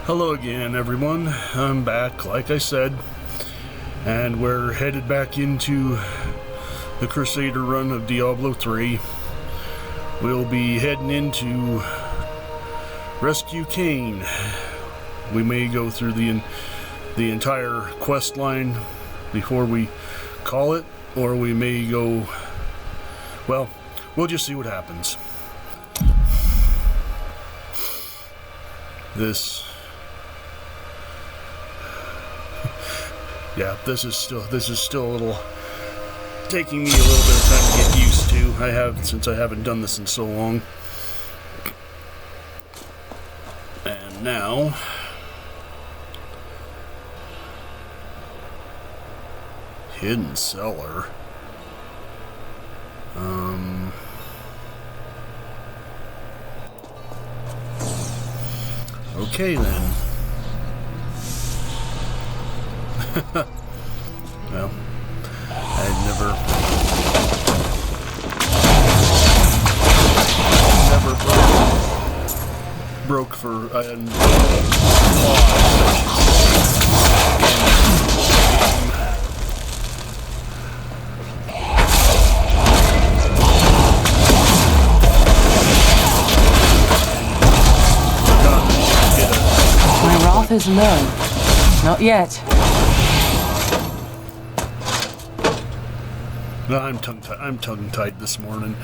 Hello again, everyone. I'm back, like I said, and we're headed back into the Crusader run of Diablo 3. We'll be heading into Rescue Cain. We may go through the entire quest line before we call it, or we may go, well, we'll just see what happens. Yeah, this is still a little taking me a little bit of time to get used to. Since I haven't done this in so long. And now hidden cellar. Okay then. Well, I never broke for My wrath is low. Not yet. I'm tongue-tied this morning.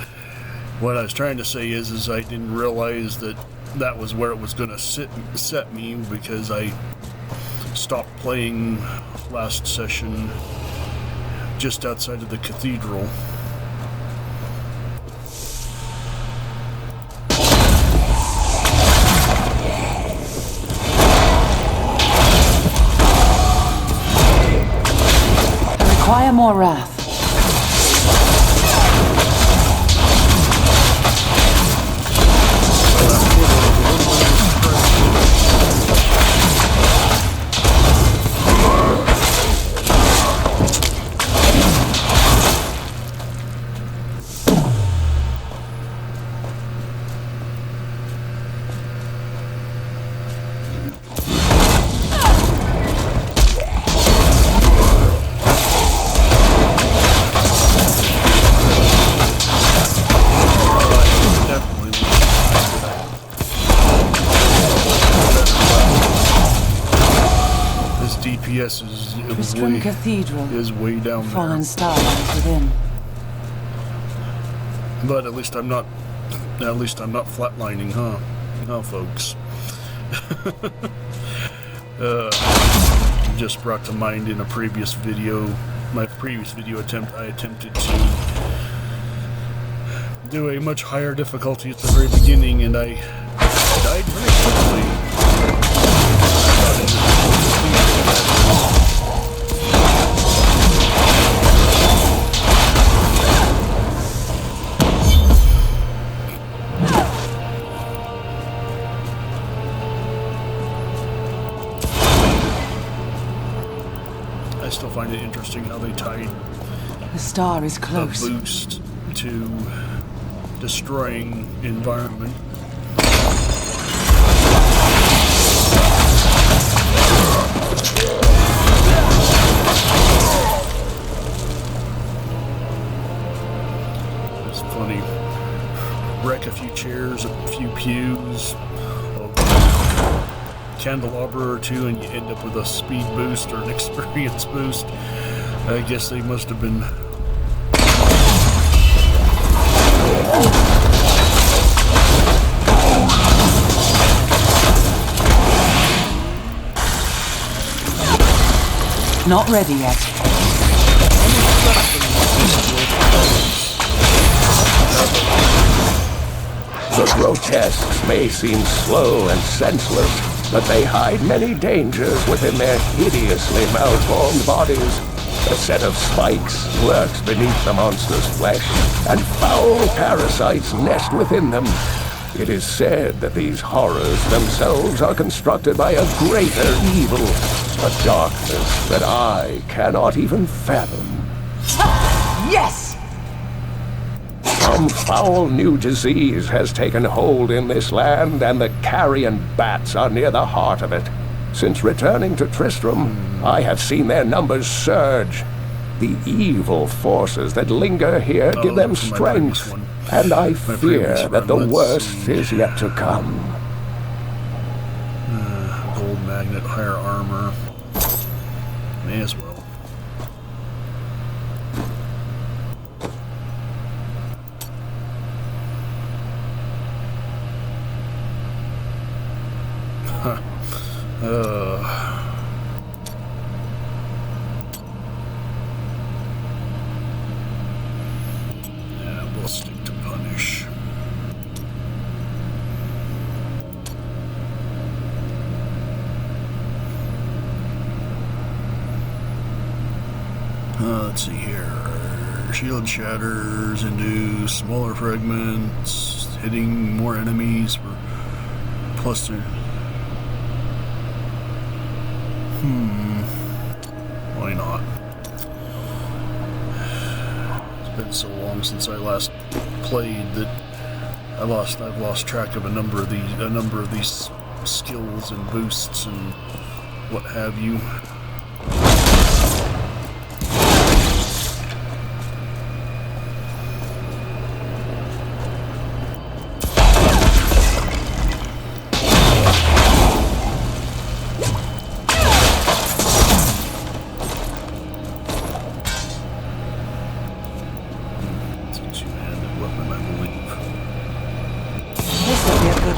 What I was trying to say is I didn't realize that was where it was going to set me, because I stopped playing last session just outside of the Cathedral. I require more wrath. DPS Cathedral is way down there. Fallen star lies within. But at least I'm not flatlining, huh? No, folks. Just brought to mind in a previous video, I attempted to do a much higher difficulty at the very beginning, and I died very quickly. I still find it interesting how they tied the star is close. The boost to destroying environment. It's funny. Wreck a few chairs, a few pews, candelabra or two, and you end up with a speed boost or an experience boost. I guess they must have been not ready yet. The grotesques may seem slow and senseless, but they hide many dangers within their hideously malformed bodies. A set of spikes lurks beneath the monster's flesh, and foul parasites nest within them. It is said that these horrors themselves are constructed by a greater evil, a darkness that I cannot even fathom. Yes! How Some foul new disease has taken hold in this land, and the carrion bats are near the heart of it. Since returning to Tristram, I have seen their numbers surge. The evil forces that linger here give them strength, and I fear that the worst is yet to come. Gold magnet, higher armor. May as well. Yeah, we'll stick to punish. Let's see here. Shield shatters into smaller fragments, hitting more enemies for plus their. Why not? It's been so long since I last played that I've lost track of a number of these skills and boosts and what have you.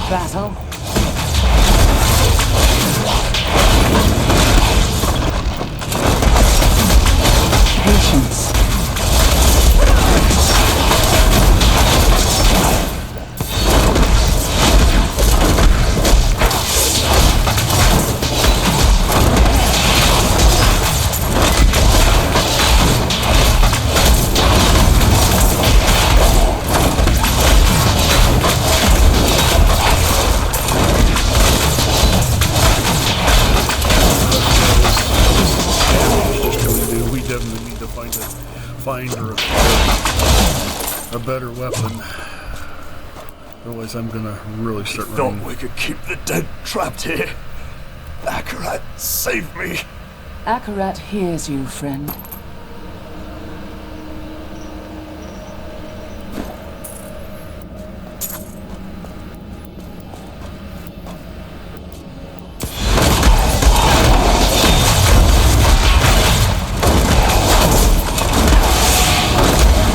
Battle. Patience. Find her a better weapon. Otherwise, I'm gonna really start running. Thought we could keep the dead trapped here. Akarat, save me. Akarat hears you, friend.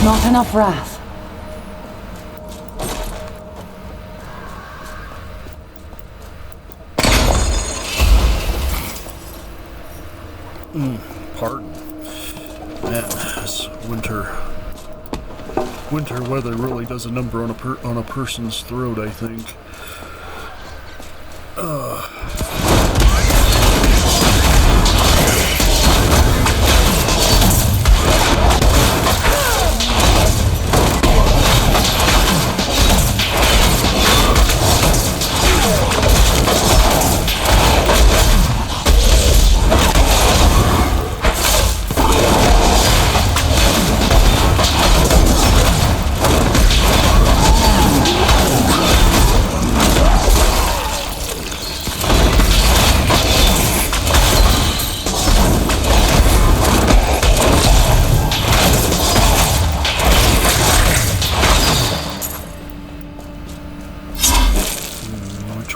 Not enough wrath. Pardon. Man, this winter weather really does a number on a person's throat, I think.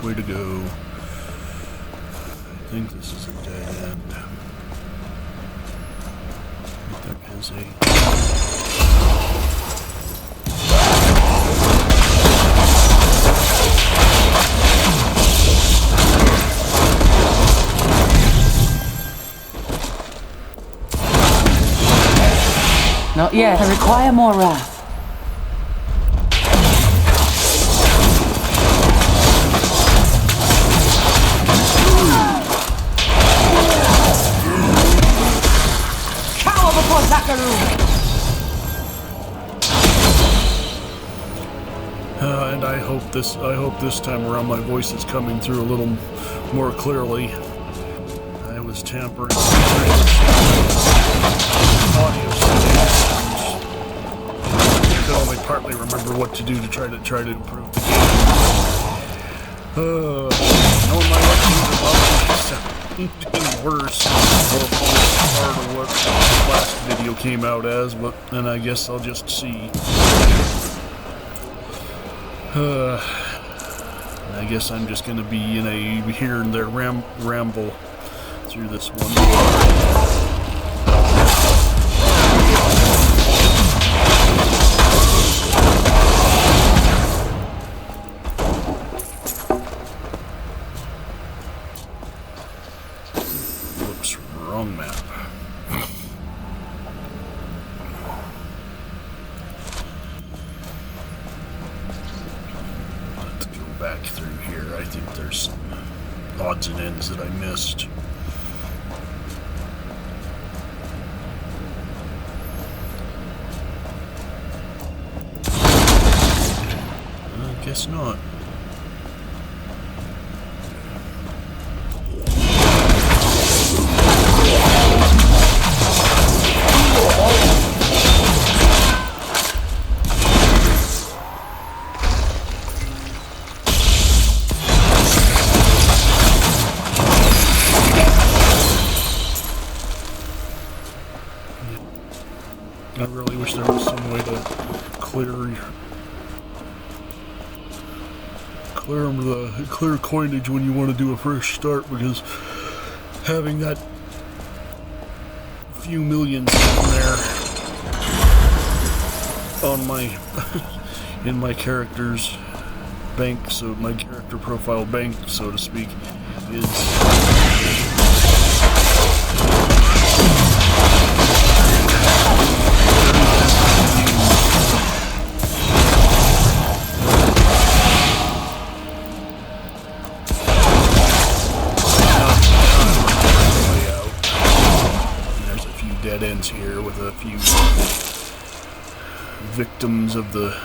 Way to go. I think this is a dead end. There is a... Not yet. I require more wrath. And I hope this time around my voice is coming through a little more clearly. I was tampering with audio settings. could only partly remember what to do to try to improve the game. Knowing my luck, things are probably getting worse or part of what the last video came out as, but then I guess I'll just see. I guess I'm just gonna be in a here and there ramble through this one. Wrong map. Let's go back through here. I think there's some odds and ends that I missed. I guess not. I really wish there was some way to clear coinage when you want to do a fresh start, because having that few millions in there on my in my character's bank, so my character profile bank, so to speak, is dead ends here with a few victims of the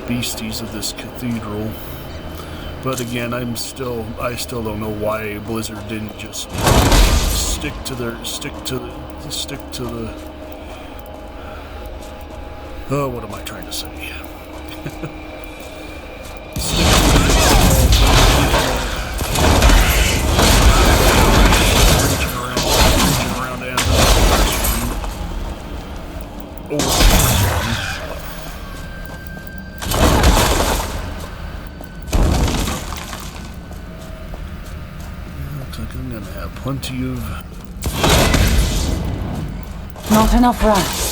beasties of this cathedral. But again, I still don't know why Blizzard didn't just stick to the oh, what am I trying to say? Looks like I'm gonna have plenty of... Not enough rats.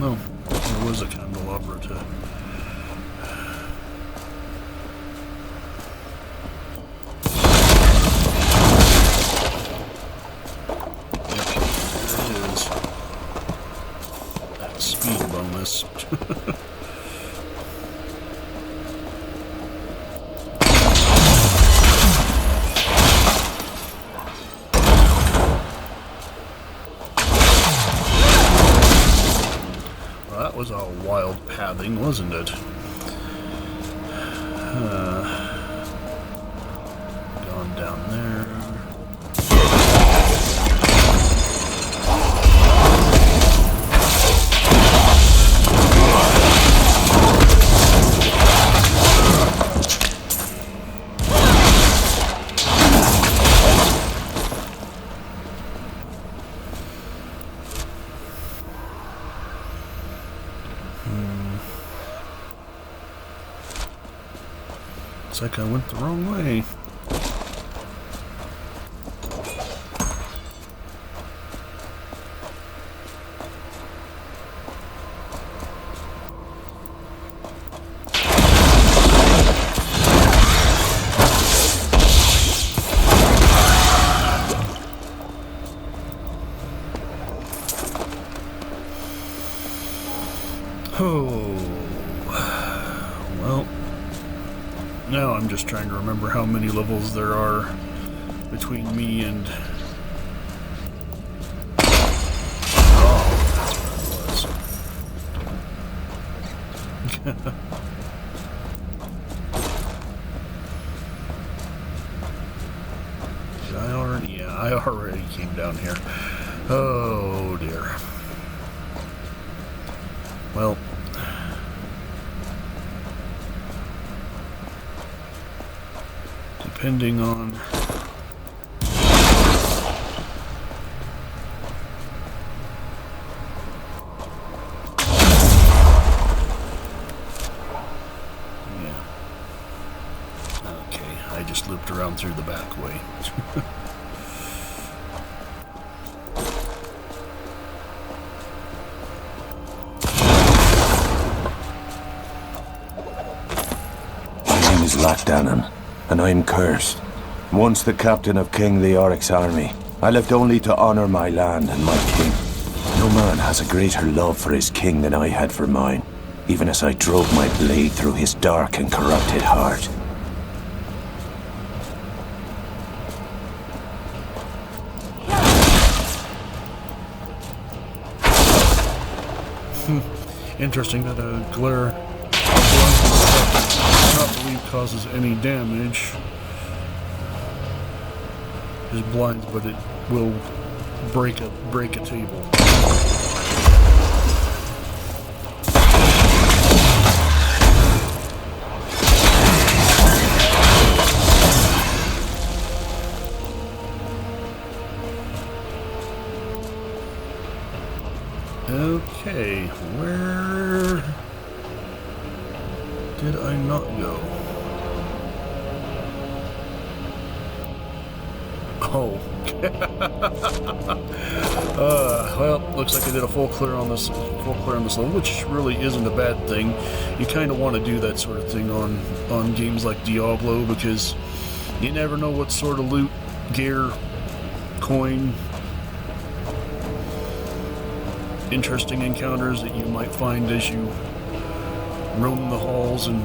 Oh, there was a candelabra to... Speed bonus. Well, that was a wild pathing, wasn't it? Going down there. Looks like I went the wrong way. Oh, well, now I'm just trying to remember how many levels there are between me and... Oh, that's what it was. I already came down here. Oh dear. Well, depending on I just looped around through the back way. My name is Lachdanan, and I'm cursed. Once the captain of King Leoric's army, I lived only to honor my land and my king. No man has a greater love for his king than I had for mine, even as I drove my blade through his dark and corrupted heart. Interesting that a glare not believe causes any damage. Just blinds, but it will break a table. Okay, where did I not go? Oh. Well, looks like I did a full clear on this level, which really isn't a bad thing. You kind of want to do that sort of thing on games like Diablo, because you never know what sort of loot, gear, coin, interesting encounters that you might find as you roam the halls and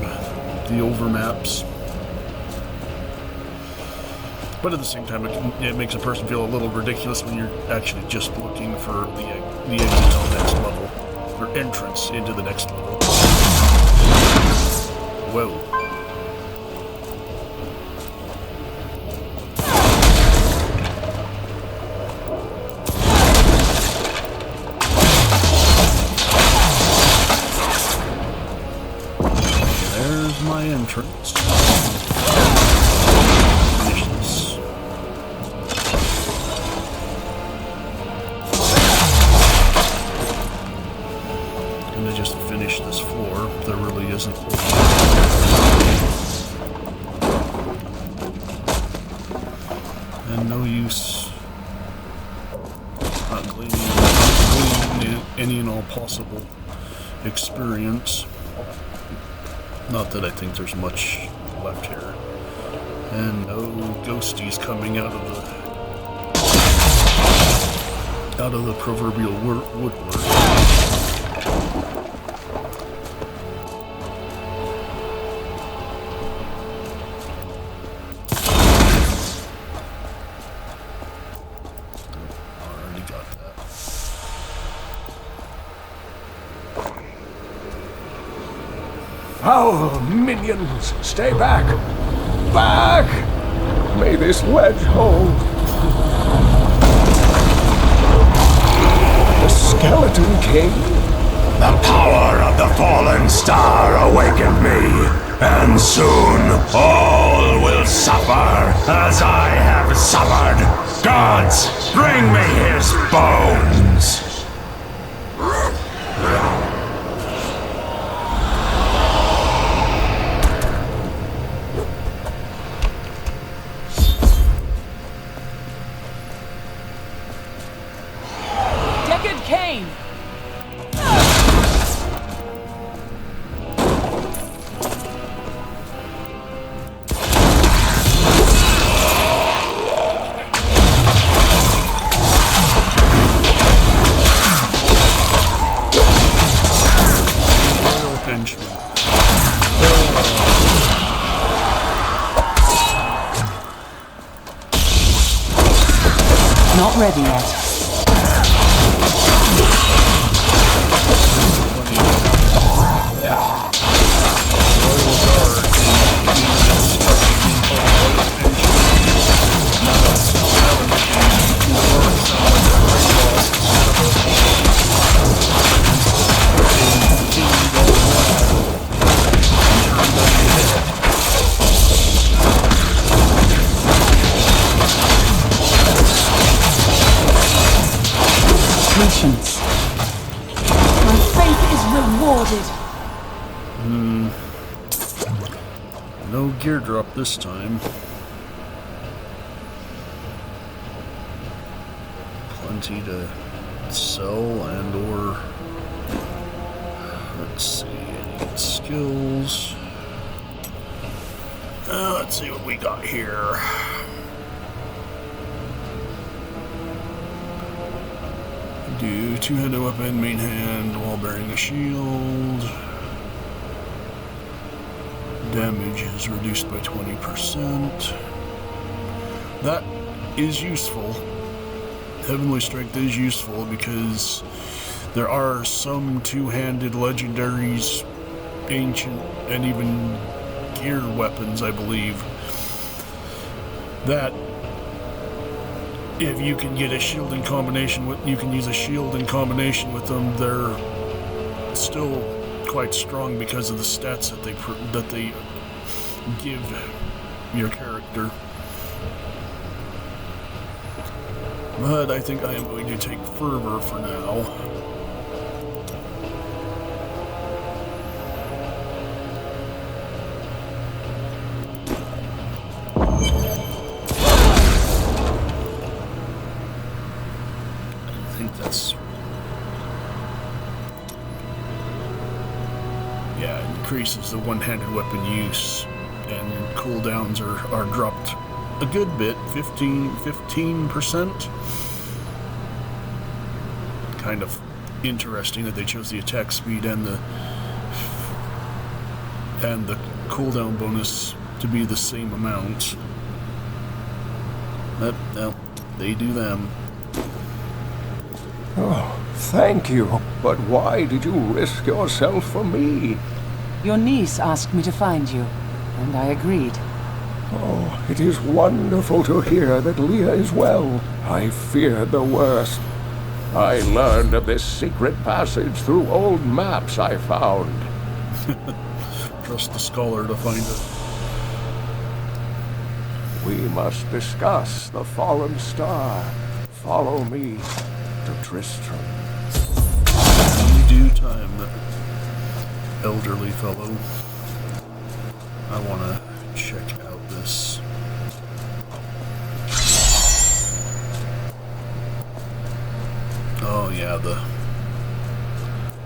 the overmaps. But at the same time, it makes a person feel a little ridiculous when you're actually just looking for the exit to the next level, or entrance into the next level. Whoa. My entrance. Finish this. And to just finish this floor, there really isn't. And no use not gleaning any and all possible experience. Not that I think there's much left here. And no ghosties coming out of the proverbial woodwork. Already got that. Oh, minions, stay back! Back! May this wedge hold. The Skeleton King? The power of the fallen star awakened me, and soon all will suffer as I have suffered. Gods, bring me his bones! Deckard Cain! Not ready yet. patience. My faith is rewarded. No gear drop this time. Plenty to sell and or... Let's see, any skills. Let's see what we got here. Do two-handed weapon, main hand, while bearing a shield. Damage is reduced by 20%. That is useful. Heavenly Strength is useful because there are some two-handed legendaries, ancient, and even gear weapons, I believe, that if you can get a shield in combination with, you can use a shield in combination with them, they're still quite strong because of the stats that they give your character. But I think I am going to take Fervor for now. I think that's... Yeah, it increases the one-handed weapon use, and cooldowns are dropped a good bit, 15%. Kind of interesting that they chose the attack speed and the cooldown bonus to be the same amount. But, well, they do them. Oh, thank you. But why did you risk yourself for me? Your niece asked me to find you, and I agreed. Oh, it is wonderful to hear that Leah is well. I feared the worst. I learned of this secret passage through old maps I found. Trust the scholar to find it. We must discuss the fallen star. Follow me to Tristram. In due time, that elderly fellow. I want to check out this. Oh yeah, the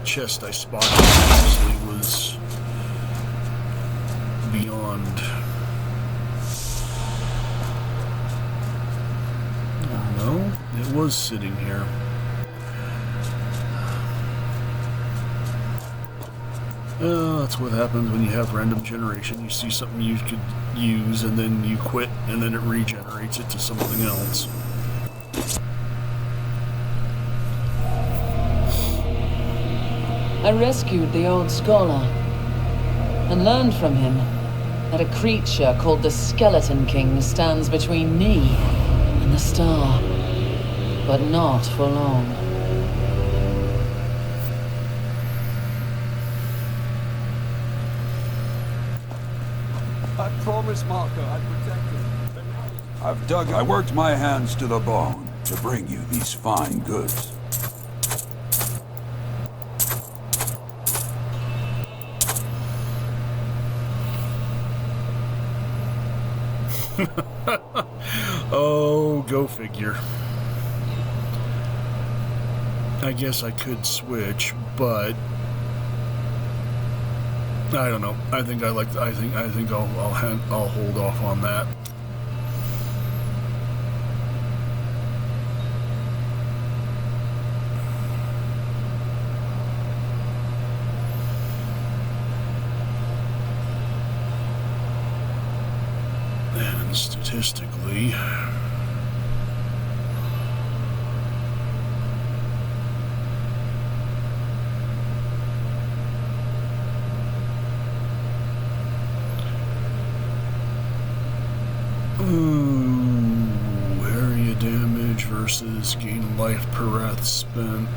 chest I spotted previously was beyond. Oh no, it was sitting here. That's what happens when you have random generation. You see something you could use, and then you quit, and then it regenerates it to something else. I rescued the old scholar and learned from him that a creature called the Skeleton King stands between me and the star, but not for long. I promised Marco I'd protect him. I worked my hands to the bone to bring you these fine goods. Oh, go figure. I guess I could switch, but I don't know. I think I'll hold off on that. And statistically, area damage versus gain life per wrath spent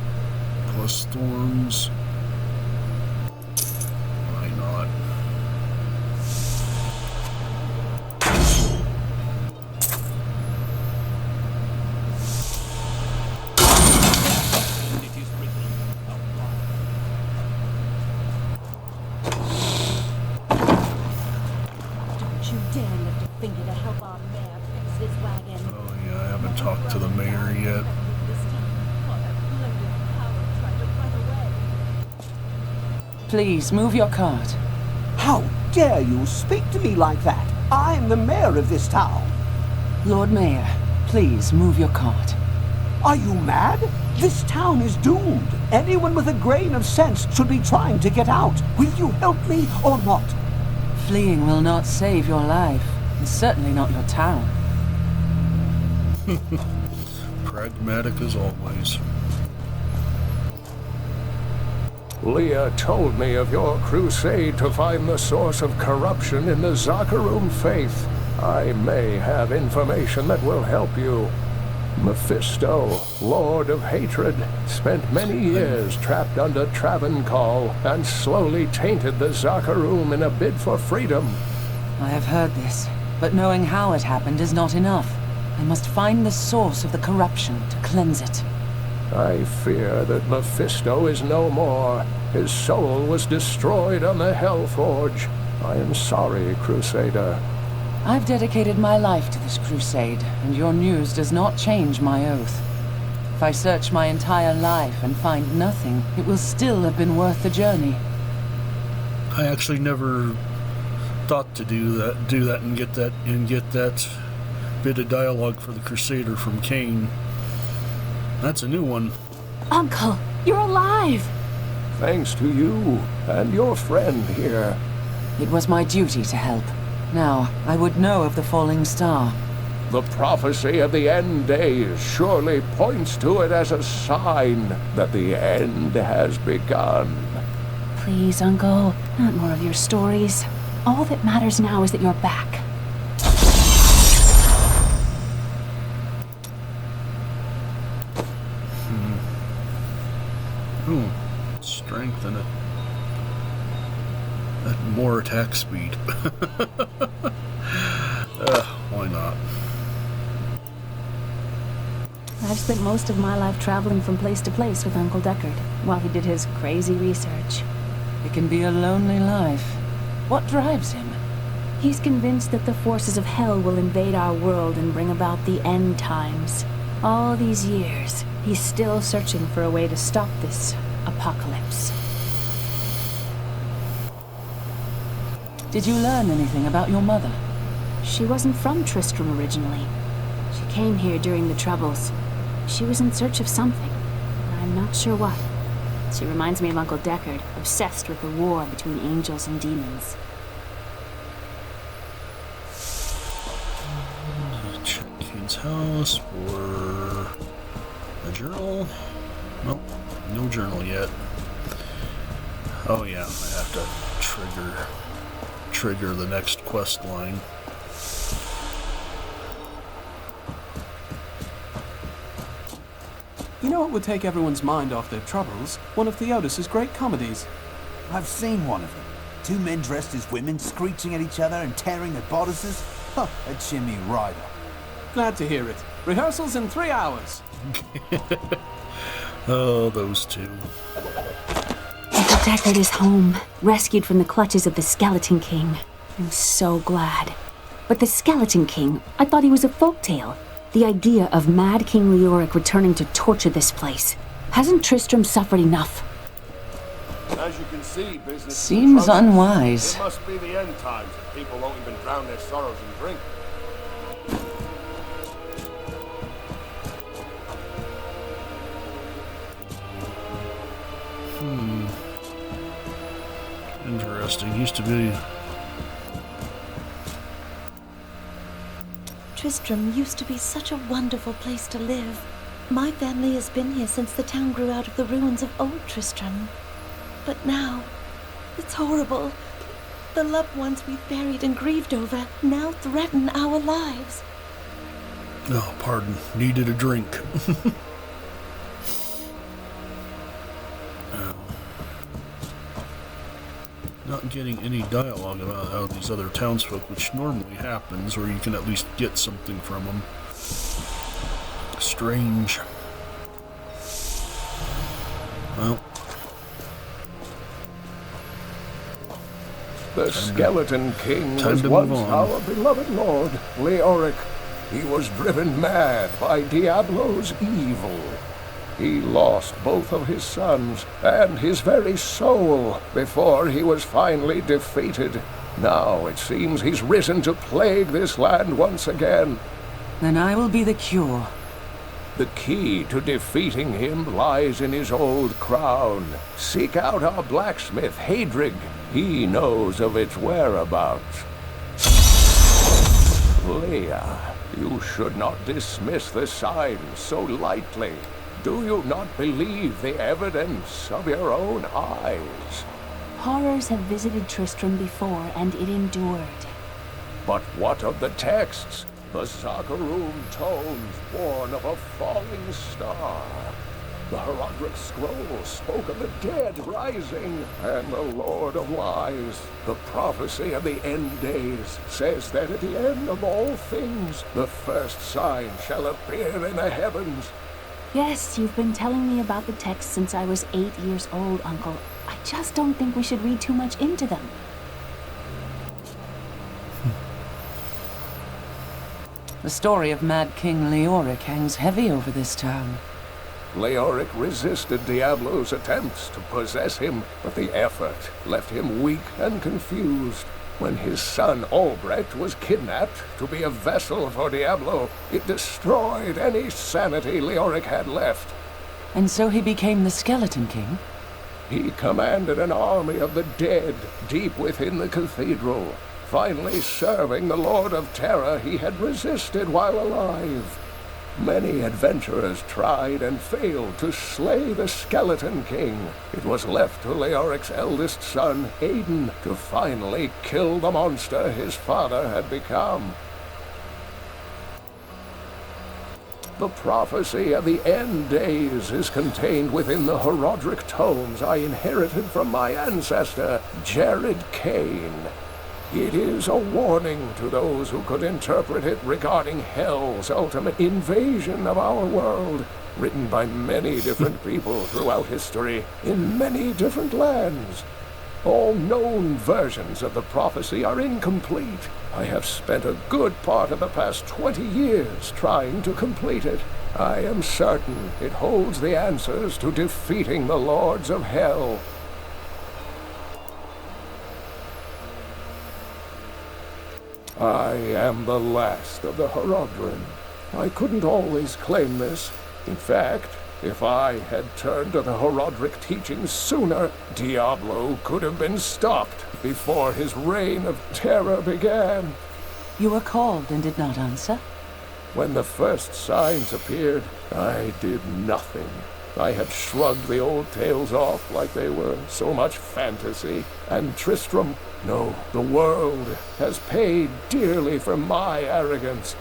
plus storms. Why not? talk to the mayor yet. Please, move your cart. How dare you speak to me like that? I am the mayor of this town. Lord Mayor, please move your cart. Are you mad? This town is doomed. Anyone with a grain of sense should be trying to get out. Will you help me or not? Fleeing will not save your life, and certainly not your town. Pragmatic as always. Leah told me of your crusade to find the source of corruption in the Zakharum faith. I may have information that will help you. Mephisto, Lord of Hatred, spent many years trapped under Travancore and slowly tainted the Zakharum in a bid for freedom. I have heard this, but knowing how it happened is not enough. I must find the source of the corruption to cleanse it. I fear that Mephisto is no more. His soul was destroyed on the Hellforge. I am sorry, Crusader. I've dedicated my life to this crusade, and your news does not change my oath. If I search my entire life and find nothing, it will still have been worth the journey. I actually never thought to do that and get that bit of dialogue for the Crusader from Cain. That's a new one. Uncle, you're alive! Thanks to you and your friend here. It was my duty to help. Now, I would know of the falling star. The prophecy of the end days surely points to it as a sign that the end has begun. Please, Uncle, not more of your stories. All that matters now is that you're back. Strength and more attack speed. Why not? I've spent most of my life traveling from place to place with Uncle Deckard while he did his crazy research. It can be a lonely life. What drives him? He's convinced that the forces of hell will invade our world and bring about the end times. All these years, he's still searching for a way to stop this apocalypse. Did you learn anything about your mother? She wasn't from Tristram originally. She came here during the Troubles. She was in search of something. I'm not sure what. She reminds me of Uncle Deckard, obsessed with the war between angels and demons. Check Kane's house for a journal. Nope, no journal yet. Oh yeah, I have to trigger the next quest line. You know what would take everyone's mind off their troubles? One of Theodos's great comedies. I've seen one of them. Two men dressed as women screeching at each other and tearing their bodices. Huh, a chimney rider. Glad to hear it. Rehearsals in 3 hours. Oh, those two. Uncle Deckard is home, rescued from the clutches of the Skeleton King. I'm so glad. But the Skeleton King, I thought he was a folktale. The idea of Mad King Leoric returning to torture this place. Hasn't Tristram suffered enough? As you can see, business Seems unwise. It must be the end times if people won't even drown their sorrows in drink. Interesting. Used to be. Tristram used to be such a wonderful place to live. My family has been here since the town grew out of the ruins of old Tristram. But now, it's horrible. The loved ones we've buried and grieved over now threaten our lives. Oh, pardon. Needed a drink. Not getting any dialogue about how these other townsfolk, which normally happens, or you can at least get something from them. Strange. Well. The Skeleton King time was to once move on. our beloved lord, Leoric. He was driven mad by Diablo's evil. He lost both of his sons and his very soul before he was finally defeated. Now it seems he's risen to plague this land once again. Then I will be the cure. The key to defeating him lies in his old crown. Seek out our blacksmith, Horadrim. He knows of its whereabouts. Leia, you should not dismiss the signs so lightly. Do you not believe the evidence of your own eyes? Horrors have visited Tristram before, and it endured. But what of the texts? The Zakharum tomes born of a falling star. The Horadrim scroll spoke of the dead rising, and the Lord of Lies, the prophecy of the end days, says that at the end of all things, the first sign shall appear in the heavens. Yes, you've been telling me about the texts since I was 8 years old, Uncle. I just don't think we should read too much into them. The story of Mad King Leoric hangs heavy over this town. Leoric resisted Diablo's attempts to possess him, but the effort left him weak and confused. When his son Albrecht was kidnapped to be a vessel for Diablo, it destroyed any sanity Leoric had left. And so he became the Skeleton King? He commanded an army of the dead deep within the cathedral, finally serving the Lord of Terror he had resisted while alive. Many adventurers tried and failed to slay the Skeleton King. It was left to Leoric's eldest son, Aiden, to finally kill the monster his father had become. The prophecy of the end days is contained within the Horadrim tomes I inherited from my ancestor, Deckard Cain. It is a warning to those who could interpret it regarding Hell's ultimate invasion of our world, written by many different people throughout history, in many different lands. All known versions of the prophecy are incomplete. I have spent a good part of the past 20 years trying to complete it. I am certain it holds the answers to defeating the Lords of Hell. I am the last of the Horadrim. I couldn't always claim this. In fact, if I had turned to the Horadrim teachings sooner, Diablo could have been stopped before his reign of terror began. You were called and did not answer? When the first signs appeared, I did nothing. I had shrugged the old tales off like they were so much fantasy, and Tristram, no, the world, has paid dearly for my arrogance.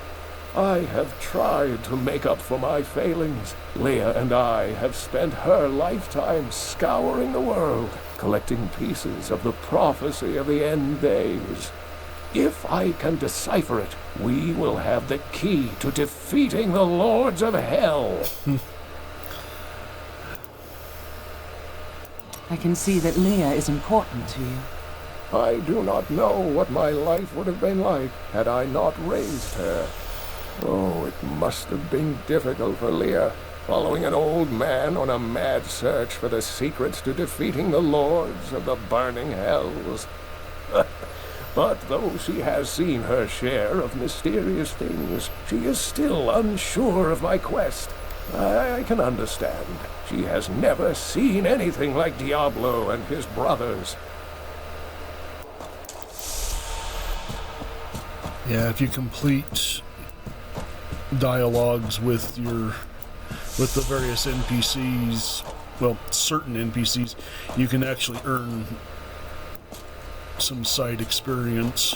I have tried to make up for my failings. Leia and I have spent her lifetime scouring the world, collecting pieces of the prophecy of the end days. If I can decipher it, we will have the key to defeating the Lords of Hell. I can see that Leia is important to you. I do not know what my life would have been like had I not raised her. Oh, it must have been difficult for Leia, following an old man on a mad search for the secrets to defeating the Lords of the Burning Hells. But though she has seen her share of mysterious things, she is still unsure of my quest. I can understand. She has never seen anything like Diablo and his brothers. Yeah, if you complete dialogues with the various NPCs, well, certain NPCs, you can actually earn some side experience.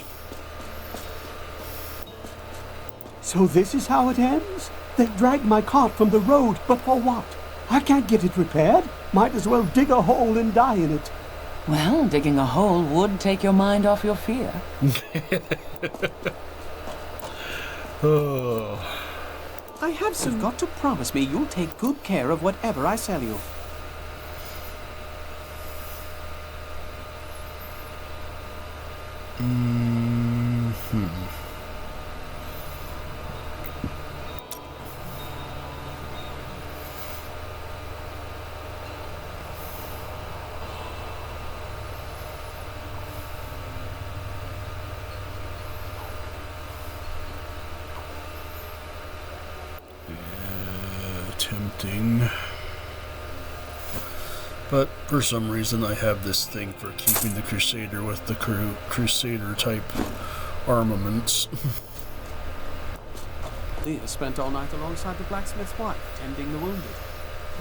So this is how it ends? They dragged my cart from the road, but for what? I can't get it repaired. Might as well dig a hole and die in it. Well, digging a hole would take your mind off your fear. Oh. I have You've got to promise me you'll take good care of whatever I sell you. tempting. But for some reason I have this thing for keeping the Crusader with the Crusader type armaments. Leah spent all night alongside the blacksmith's wife, tending the wounded.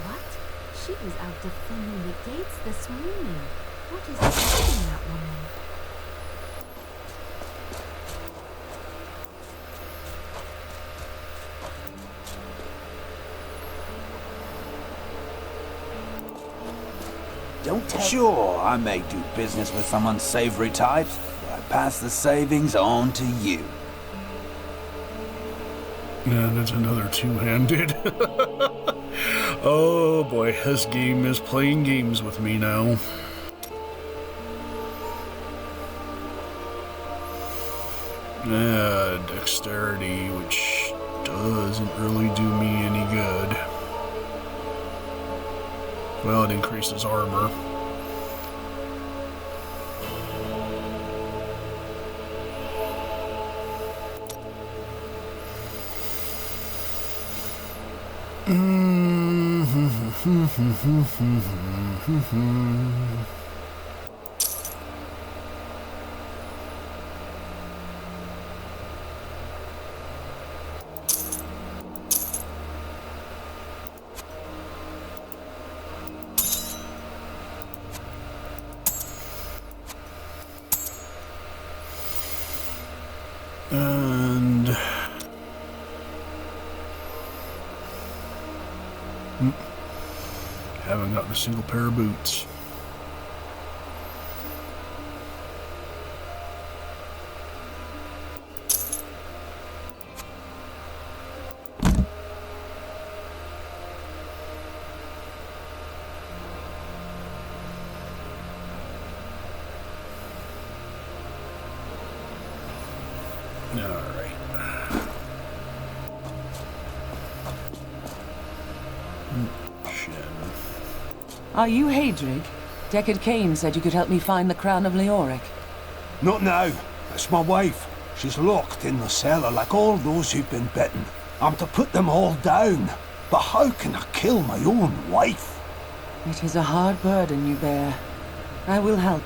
What? She was out defending the gates this morning. What is happening, that woman? Don't tell. Sure, I may do business with some unsavory types, but I pass the savings on to you. And it's another two-handed. Oh boy, this game is playing games with me now. Dexterity, which doesn't really do me any good. Well, it increases armor. And haven't gotten a single pair of boots. Are you Horadrim? Deckard Cain said you could help me find the crown of Leoric. Not now. It's my wife. She's locked in the cellar like all those who've been bitten. I'm to put them all down. But how can I kill my own wife? It is a hard burden you bear. I will help.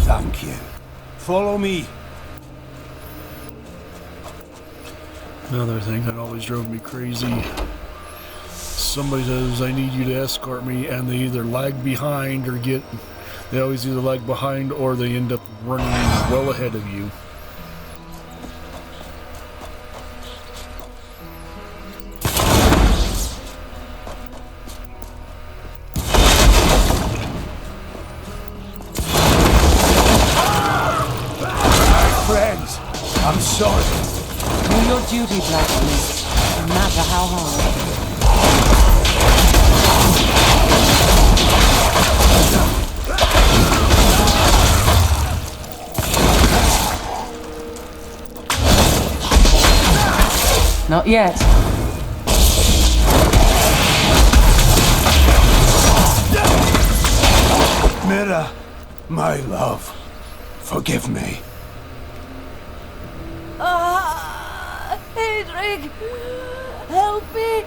Thank you. Follow me. Another thing that always drove me crazy. Somebody says, I need you to escort me, and they either lag behind or they always either lag behind or they end up running well ahead of you. Friends, I'm sorry. Do your duty, blacksmith, no matter how hard. Not yet. Mira, my love, forgive me. Horadrim, help me.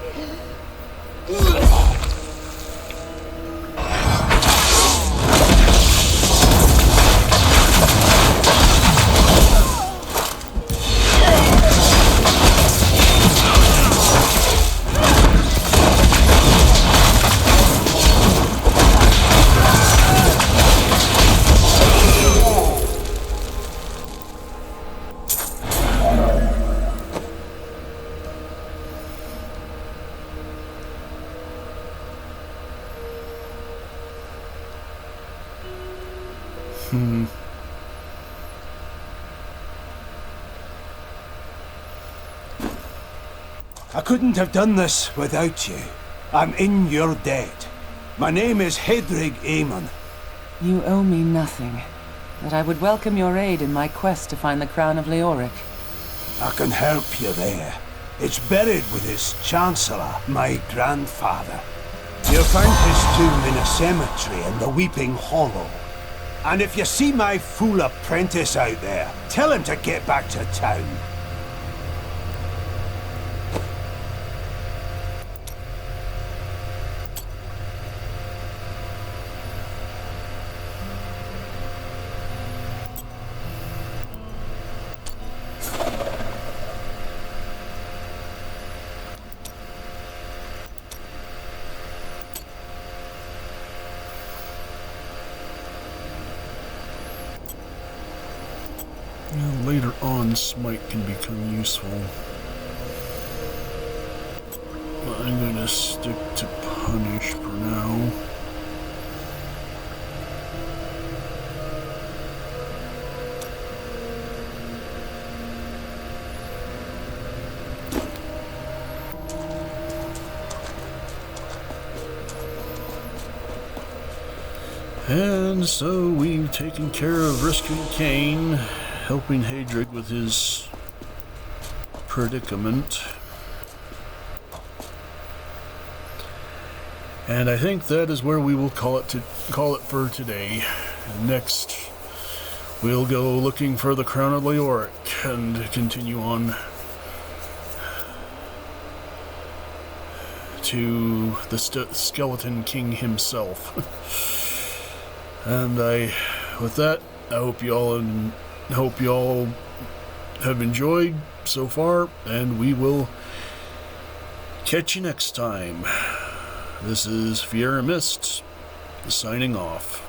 I couldn't have done this without you. I'm in your debt. My name is Horadrim Aemon. You owe me nothing, but I would welcome your aid in my quest to find the crown of Leoric. I can help you there. It's buried with his chancellor, my grandfather. You'll find his tomb in a cemetery in the Weeping Hollow. And if you see my fool apprentice out there, tell him to get back to town. later on smite can become useful. But I'm going to stick to punish for now. And so we've taken care of rescuing Cain, helping Horadrim with his predicament. And I think that is where we will call it for today. Next, we'll go looking for the crown of Leoric and continue on to the Skeleton King himself. And with that, I hope you all have enjoyed so far, and we will catch you next time. This is Fiera Mist, signing off.